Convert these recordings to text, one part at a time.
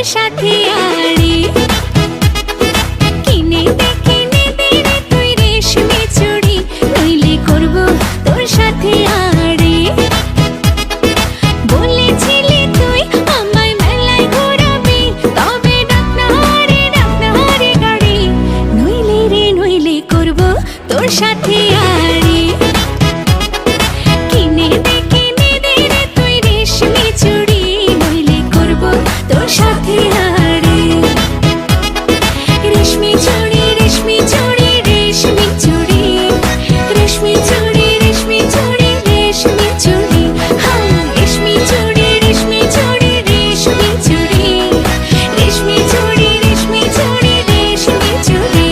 সাথে আড়ে কিনে দে রে তুই রেশমি চুড়ি নইলে করব তোর সাথে আড়ে বলেছিলি তুই আমায় মেলায় ঘোরাবি তবে ডাক না রে গাড়ি নইলে করব তোর সাথে আড়ে কিনে দে রে তুই রেশমি চুড়ি নইলে করব তোর সাথে আড়ে রেশমি চুড়ি রেশমি চুড়ি রেশমি চুড়ি রেশমি চুড়ি রেশমি চুড়ি রেশমি চুড়ি হ্যাঁ রেশমি চুড়ি রেশমি চুড়ি রেশমি চুড়ি রেশমি চুড়ি রেশমি চুড়ি রেশমি চুড়ি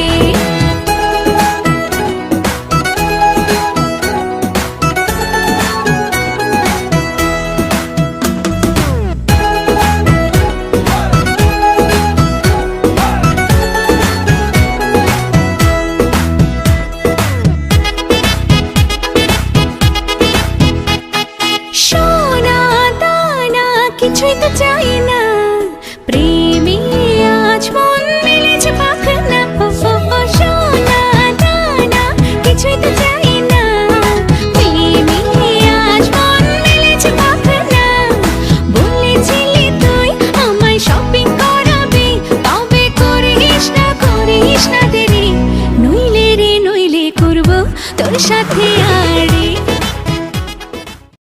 সোনা দানা কিছুই তো চাই না প্রেমী